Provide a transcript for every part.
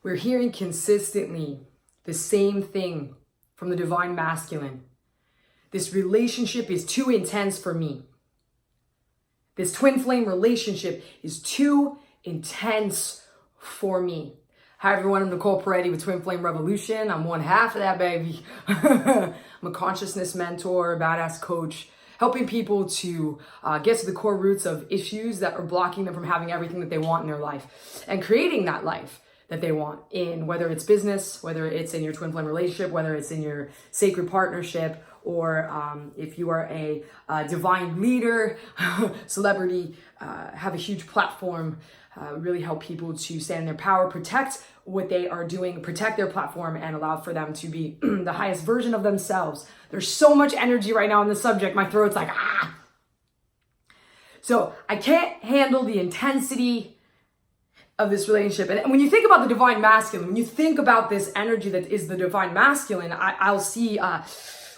We're hearing consistently the same thing from the divine masculine. This relationship is too intense for me. This twin flame relationship is too intense for me. Hi everyone, I'm Nicole Peretti with Twin Flame Revolution. I'm one half of that baby. I'm a consciousness mentor, badass coach, helping people to get to the core roots of issues that are blocking them from having everything that they want in their life and creating that life that they want in, whether it's business, whether it's in your twin flame relationship, whether it's in your sacred partnership, or if you are a divine leader, celebrity, have a huge platform, really help people to stand in their power, protect what they are doing, protect their platform, and allow for them to be the highest version of themselves. There's so much energy right now on this subject. My throat's like, ah. So I can't handle the intensity of this relationship. And when you think about the divine masculine, when you think about this energy that is the divine masculine, I'll see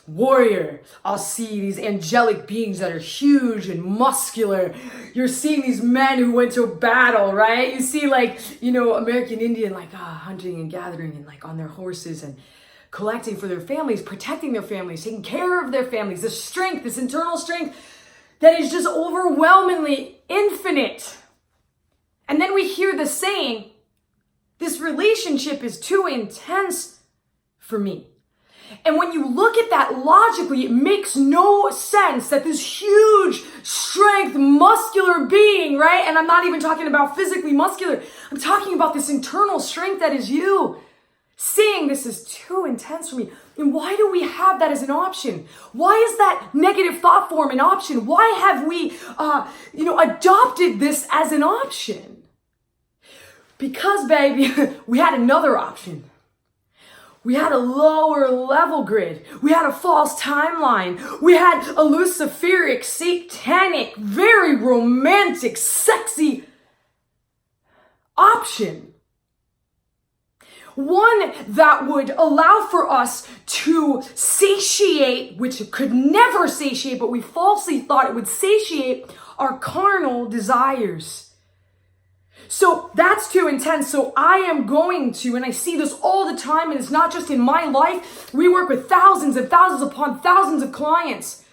warrior. I'll see these angelic beings that are huge and muscular. You're seeing these men who went to battle, right? You see American Indian, hunting and gathering and on their horses and collecting for their families, protecting their families, taking care of their families. This strength, this internal strength that is just overwhelmingly infinite. And then we hear the saying, this relationship is too intense for me. And when you look at that logically, it makes no sense that this huge strength, muscular being, right? And I'm not even talking about physically muscular. I'm talking about this internal strength that is you, saying this is too intense for me. And why do we have that as an option? Why is that negative thought form an option? Why have we, adopted this as an option? Because, baby, we had another option. We had a lower level grid. We had a false timeline. We had a luciferic, satanic, very romantic, sexy option. One that would allow for us to satiate, which could never satiate, but we falsely thought it would satiate our carnal desires. So that's too intense. So I am going to, and I see this all the time, and it's not just in my life. We work with thousands and thousands upon thousands of clients,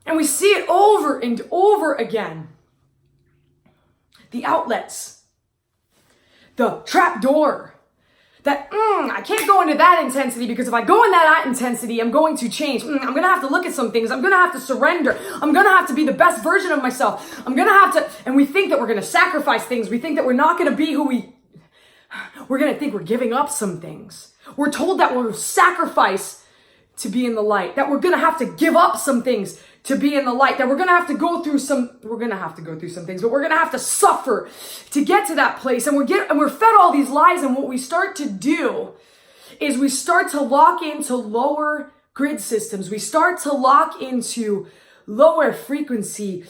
and we see it over and over again. The outlets, the trap door, that I can't go into that intensity because if I go in that intensity, I'm going to change. I'm going to have to look at some things. I'm going to have to surrender. I'm going to have to be the best version of myself. I'm going to have to, and we think that we're going to sacrifice things. We think that we're not going to be we're going to think we're giving up some things. We're told that we'll sacrifice to be in the light, that we're going to have to give up some things to be in the light, that we're going to have to go through some things, but we're going to have to suffer to get to that place. And we're fed all these lies. And what we start to do is we start to lock into lower grid systems. We start to lock into lower frequency,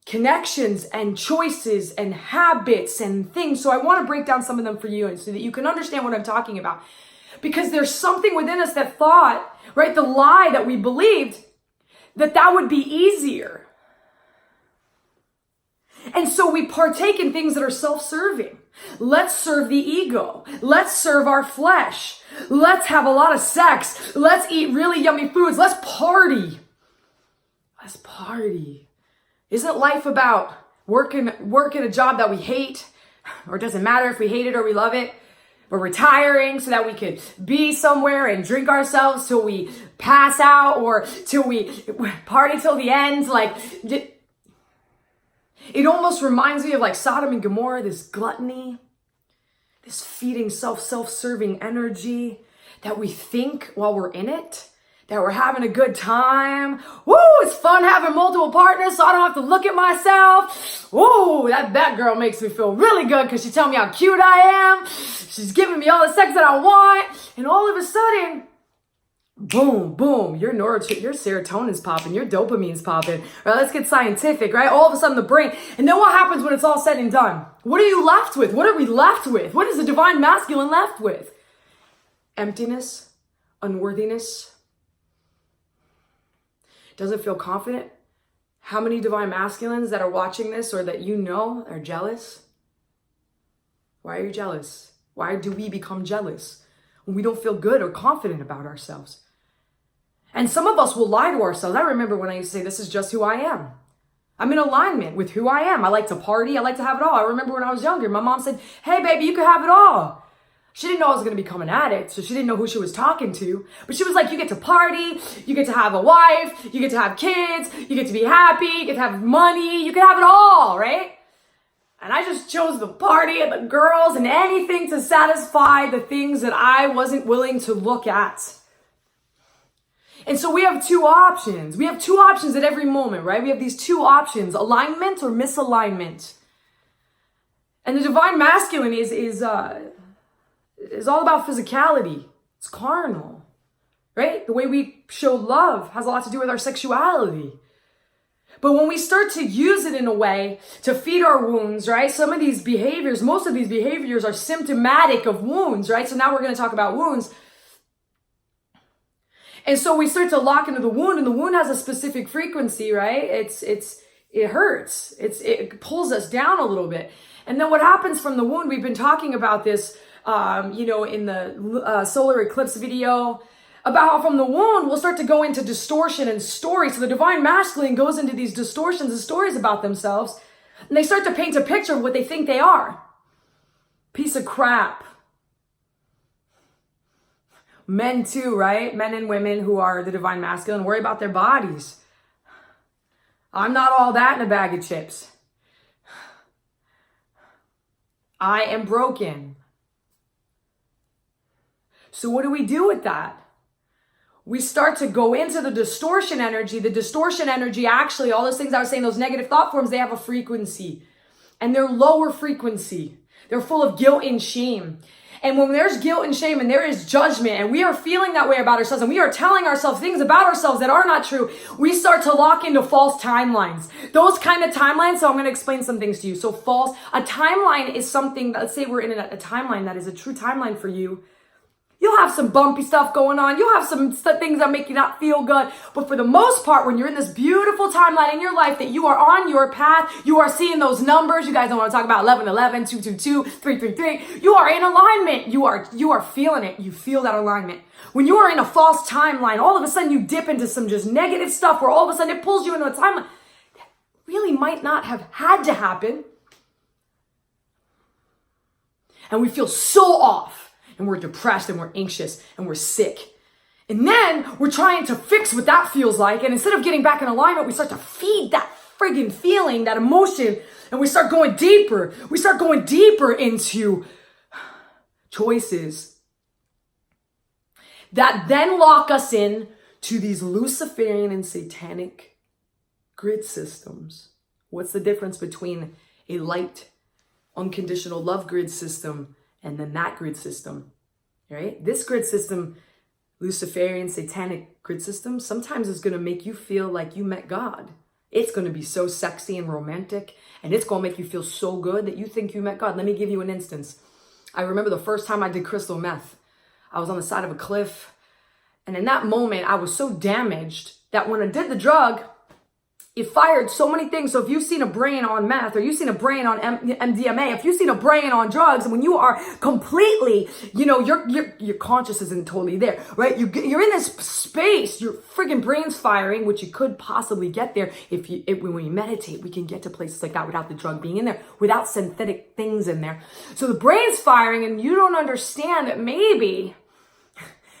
connections and choices and habits and things. So I want to break down some of them for you and so that you can understand what I'm talking about. Because there's something within us that thought, right, the lie that we believed that would be easier. And so we partake in things that are self-serving. Let's serve the ego. Let's serve our flesh. Let's have a lot of sex. Let's eat really yummy foods. Let's party. Let's party. Isn't life about working a job that we hate? Or it doesn't matter if we hate it or we love it. We're retiring so that we could be somewhere and drink ourselves till we pass out or till we party till the end. It almost reminds me of Sodom and Gomorrah, this gluttony, this feeding self-serving energy that we think while we're in it, that we're having a good time. Woo, it's fun having multiple partners so I don't have to look at myself. Woo, that girl makes me feel really good because she tells me how cute I am. She's giving me all the sex that I want. And all of a sudden, boom, boom, your serotonin's popping, your dopamine's popping. Right, let's get scientific, right? All of a sudden the brain. And then what happens when it's all said and done? What are you left with? What are we left with? What is the divine masculine left with? Emptiness, unworthiness. Doesn't feel confident. How many divine masculines that are watching this or that you know are jealous? Why are you jealous? Why do we become jealous when we don't feel good or confident about ourselves? And some of us will lie to ourselves. I remember when I used to say, this is just who I am. I'm in alignment with who I am. I like to party. I like to have it all. I remember when I was younger, my mom said, hey, baby, you can have it all. She didn't know I was going to become an addict, so she didn't know who she was talking to. But she was like, you get to party, you get to have a wife, you get to have kids, you get to be happy, you get to have money, you can have it all, right? And I just chose the party and the girls and anything to satisfy the things that I wasn't willing to look at. And so we have two options. We have two options at every moment, right? We have these two options, alignment or misalignment. And the divine masculine is all about physicality. It's carnal, right? The way we show love has a lot to do with our sexuality. But when we start to use it in a way to feed our wounds, right? Some of these behaviors, most of these behaviors are symptomatic of wounds, right? So now we're going to talk about wounds. And so we start to lock into the wound, and the wound has a specific frequency, right? It hurts. It pulls us down a little bit. And then what happens from the wound, we've been talking about this, in the solar eclipse video, about how from the wound, we'll start to go into distortion and story. So the divine masculine goes into these distortions and stories about themselves, and they start to paint a picture of what they think they are. Piece of crap. Men too, right? Men and women who are the divine masculine worry about their bodies. I'm not all that in a bag of chips. I am broken. So what do we do with that? We start to go into the distortion energy. The distortion energy, actually, all those things I was saying, those negative thought forms, they have a frequency. And they're lower frequency. They're full of guilt and shame. And when there's guilt and shame and there is judgment and we are feeling that way about ourselves and we are telling ourselves things about ourselves that are not true, we start to lock into false timelines. Those kind of timelines, so I'm going to explain some things to you. So a timeline is something, let's say we're in a timeline that is a true timeline for you. You'll have some bumpy stuff going on. You'll have some things that make you not feel good. But for the most part, when you're in this beautiful timeline in your life that you are on your path, you are seeing those numbers. You guys know what I'm talking about. 11, 11, 2, 2, 2, 3, 3, 3. You are in alignment. You are feeling it. You feel that alignment. When you are in a false timeline, all of a sudden you dip into some just negative stuff where all of a sudden it pulls you into a timeline that really might not have had to happen. And we feel so off. And we're depressed and we're anxious and we're sick. And then we're trying to fix what that feels like. And instead of getting back in alignment, we start to feed that friggin' feeling, that emotion. And we start going deeper. We start going deeper into choices that then lock us in to these Luciferian and satanic grid systems. What's the difference between a light, unconditional love grid system and then that grid system, right? This grid system, Luciferian, satanic grid system, sometimes is going to make you feel like you met God. It's going to be so sexy and romantic, and it's going to make you feel so good that you think you met God. Let me give you an instance. I remember the first time I did crystal meth. I was on the side of a cliff, and in that moment, I was so damaged that when I did the drug, it fired so many things. So if you've seen a brain on meth or you've seen a brain on MDMA, if you've seen a brain on drugs, and when you are completely, your conscious isn't totally there, right? You're in this space, your friggin' brain's firing, which you could possibly get there when we meditate. We can get to places like that without the drug being in there, without synthetic things in there. So the brain's firing, and you don't understand that maybe.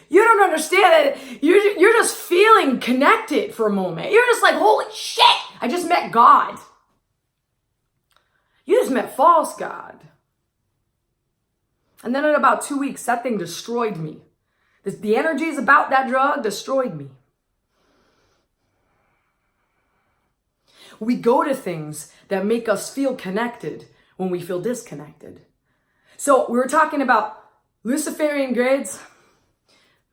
You don't understand that you're just feeling connected for a moment. You're just like, holy shit, I just met God. You just met false God. And then in about 2 weeks, that thing destroyed me. The energies about that drug destroyed me. We go to things that make us feel connected when we feel disconnected. So we were talking about Luciferian grids,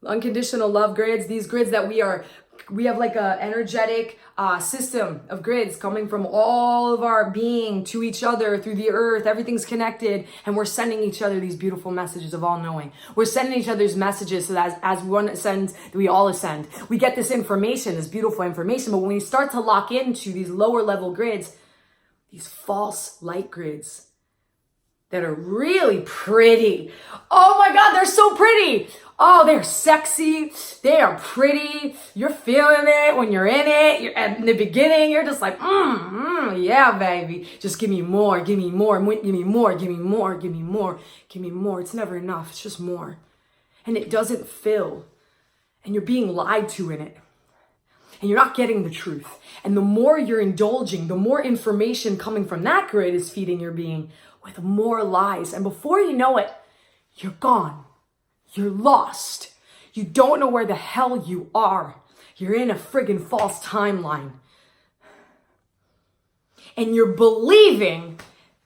unconditional love grids, these grids that we have like a energetic system of grids coming from all of our being to each other through the earth. Everything's connected, and we're sending each other these beautiful messages of all knowing. We're sending each other's messages so that as one ascends, we all ascend. We get this information, this beautiful information, but when we start to lock into these lower level grids, these false light grids that are really pretty, Oh my God, they're so pretty. Oh, they're sexy. They are pretty. You're feeling it when you're in it. You're in the beginning, you're just like, yeah, baby. Just give me more, give me more, give me more, give me more, give me more, give me more. It's never enough. It's just more. And it doesn't fill. And you're being lied to in it. And you're not getting the truth. And the more you're indulging, the more information coming from that grid is feeding your being with more lies. And before you know it, you're gone. You're lost. You don't know where the hell you are. You're in a friggin' false timeline. And you're believing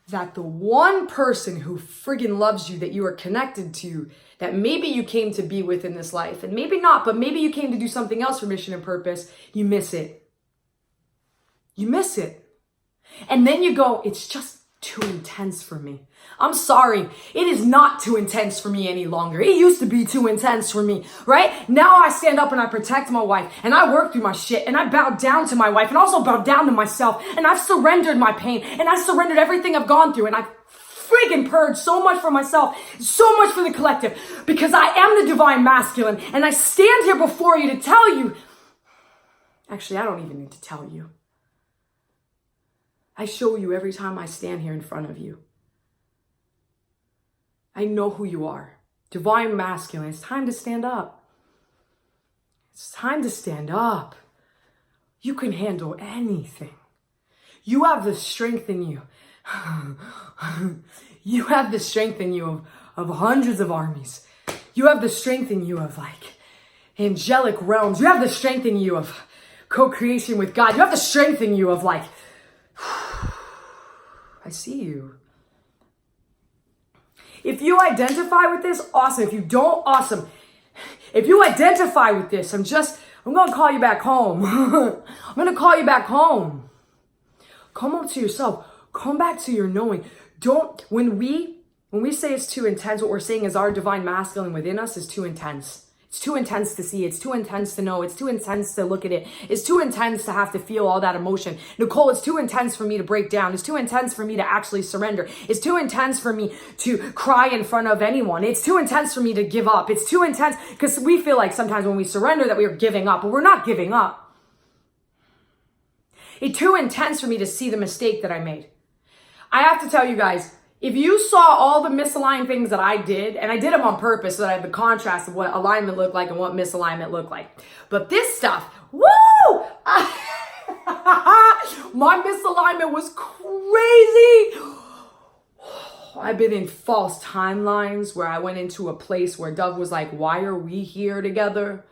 that the one person who friggin' loves you, that you are connected to, that maybe you came to be with in this life, and maybe not, but maybe you came to do something else for mission and purpose, you miss it. You miss it. And then you go, it's just too intense for me. I'm sorry, it is not too intense for me any longer. It used to be too intense for me, right? Now I stand up and I protect my wife, and I work through my shit, and I bow down to my wife, and also bow down to myself, and I've surrendered my pain, and I've surrendered everything I've gone through, and I've friggin' purged so much for myself, so much for the collective, because I am the divine masculine, and I stand here before you to tell you, actually, I don't even need to tell you. I show you every time I stand here in front of you. I know who you are. Divine masculine. It's time to stand up. It's time to stand up. You can handle anything. You have the strength in you. You have the strength in you of hundreds of armies. You have the strength in you of like angelic realms. You have the strength in you of co-creation with God. You have the strength in you of like, I see you. If you identify with this, awesome. If you don't, awesome. If you identify with this, I'm going to call you back home. I'm going to call you back home. Come up to yourself. Come back to your knowing. When we say it's too intense, what we're saying is our divine masculine within us is too intense. It's too intense to see. It's too intense to know. It's too intense to look at it. It's too intense to have to feel all that emotion. Nicole, it's too intense for me to break down. It's too intense for me to actually surrender. It's too intense for me to cry in front of anyone. It's too intense for me to give up. It's too intense because we feel like sometimes when we surrender that we are giving up, but we're not giving up. It's too intense for me to see the mistake that I made. I have to tell you guys, if you saw all the misaligned things that I did, and I did them on purpose so that I had the contrast of what alignment looked like and what misalignment looked like. But this stuff, woo! My misalignment was crazy. I've been in false timelines where I went into a place where Dove was like, why are we here together?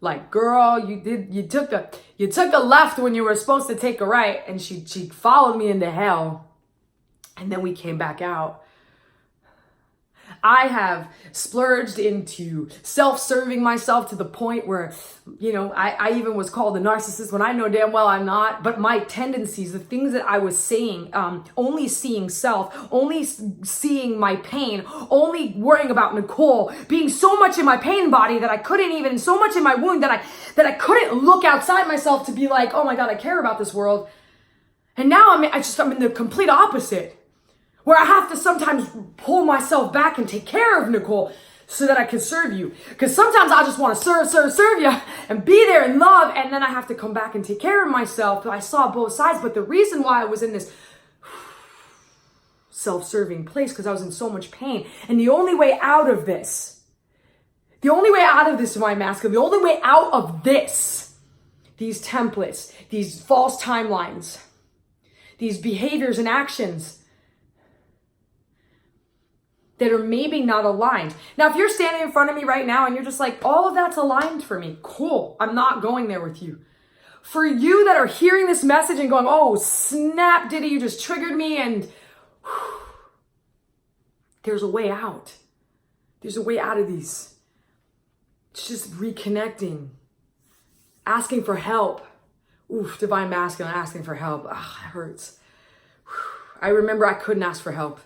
Like, girl, you took a left when you were supposed to take a right, and she followed me into hell. And then we came back out. I have splurged into self-serving myself to the point where, I even was called a narcissist when I know damn well I'm not. But my tendencies, the things that I was saying, only seeing self, only seeing my pain, only worrying about Nicole, being so much in my pain body that I couldn't even, so much in my wound that I couldn't look outside myself to be like, oh my God, I care about this world. And now I'm in the complete opposite, where I have to sometimes pull myself back and take care of Nicole so that I can serve you. Because sometimes I just want to serve you and be there in love, and then I have to come back and take care of myself. I saw both sides, but the reason why I was in this self-serving place, because I was in so much pain. And the only way out of this, divine masculine, the only way out of this, these templates, these false timelines, these behaviors and actions that are maybe not aligned. Now, if you're standing in front of me right now and you're just like, all of that's aligned for me, cool, I'm not going there with you. For you that are hearing this message and going, oh, snap, Diddy, you just triggered me, and there's a way out. There's a way out of these. It's just reconnecting, asking for help. Oof, divine masculine, asking for help. It hurts. I remember I couldn't ask for help.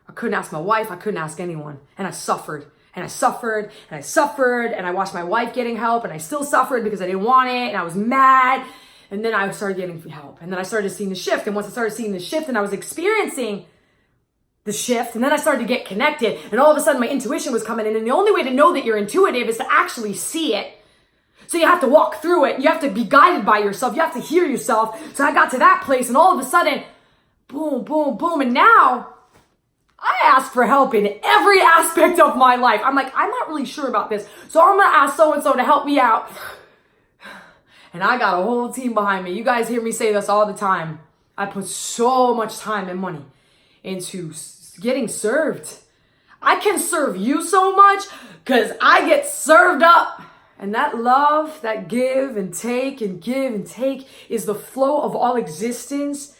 I couldn't ask my wife. I couldn't ask anyone. And I suffered. And I suffered. And I suffered. And I watched my wife getting help. And I still suffered because I didn't want it. And I was mad. And then I started getting help. And then I started seeing the shift. And once I started seeing the shift and I was experiencing the shift, and then I started to get connected, and all of a sudden my intuition was coming in, and the only way to know that you're intuitive is to actually see it. So you have to walk through it. You have to be guided by yourself. You have to hear yourself. So I got to that place, and all of a sudden, boom, boom, boom. And now I ask for help in every aspect of my life. I'm like, I'm not really sure about this. So I'm going to ask so-and-so to help me out. And I got a whole team behind me. You guys hear me say this all the time. I put so much time and money into getting served. I can serve you so much because I get served up. And that love, that give and take is the flow of all existence.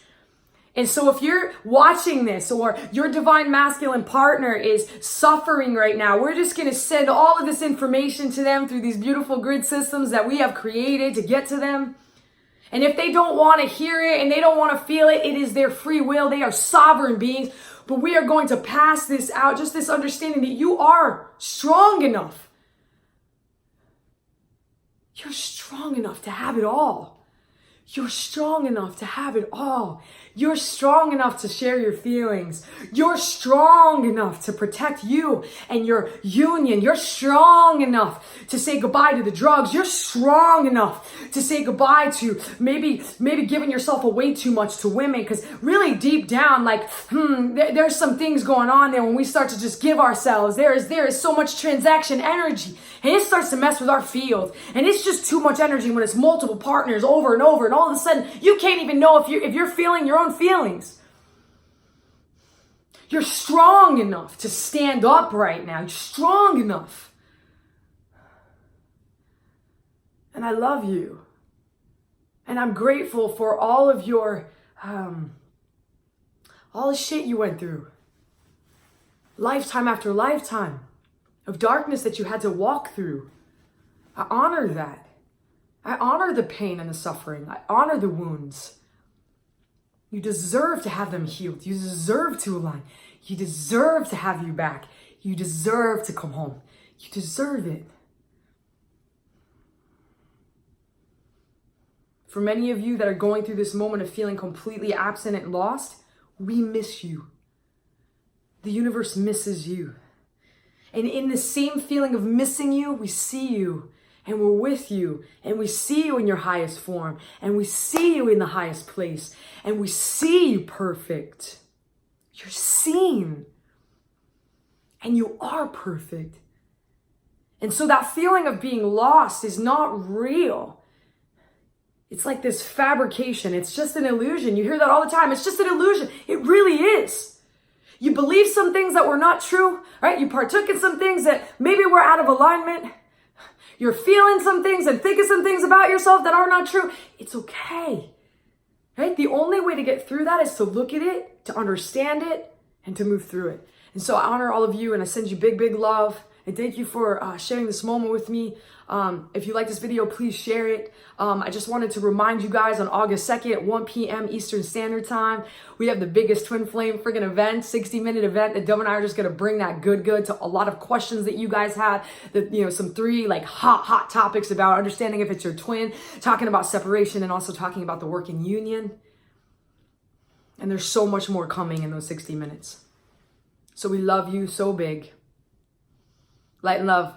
And so if you're watching this or your divine masculine partner is suffering right now, we're just going to send all of this information to them through these beautiful grid systems that we have created to get to them. And if they don't want to hear it and they don't want to feel it, it is their free will. They are sovereign beings. But we are going to pass this out, just this understanding that you are strong enough. You're strong enough to have it all. You're strong enough to have it all. You're strong enough to share your feelings. You're strong enough to protect you and your union. You're strong enough to say goodbye to the drugs. You're strong enough to say goodbye to maybe giving yourself away too much to women. Because really deep down, like, there's some things going on there when we start to just give ourselves. There is so much transaction energy. And it starts to mess with our field. And it's just too much energy when it's multiple partners over and over. And all of a sudden, you can't even know if you're feeling your own feelings. You're strong enough to stand up right now. You're strong enough. And I love you. And I'm grateful for all of your, all the shit you went through. Lifetime after lifetime of darkness that you had to walk through. I honor that. I honor the pain and the suffering. I honor the wounds. You deserve to have them healed. You deserve to align. You deserve to have you back. You deserve to come home. You deserve it. For many of you that are going through this moment of feeling completely absent and lost, we miss you. The universe misses you. And in the same feeling of missing you, we see you. And we're with you, and we see you in your highest form, and we see you in the highest place, and we see you perfect. You're seen, and you are perfect. And so that feeling of being lost is not real. It's like this fabrication. It's just an illusion. You hear that all the time. It's just an illusion. It really is. You believe some things that were not true, right? You partook in some things that maybe were out of alignment. You're feeling some things and thinking some things about yourself that are not true. It's okay, right? The only way to get through that is to look at it, to understand it, and to move through it. And so I honor all of you, and I send you big, big love. And thank you for sharing this moment with me. If you like this video, please share it. I just wanted to remind you guys on August 2nd at 1 p.m. Eastern Standard Time, we have the biggest twin flame friggin' event, 60-minute event that Dove and I are just gonna bring that good to a lot of questions that you guys have. That, you know, some 3 like hot topics about understanding if it's your twin, talking about separation, and also talking about the work in union. And there's so much more coming in those 60 minutes. So we love you so big. Light and love.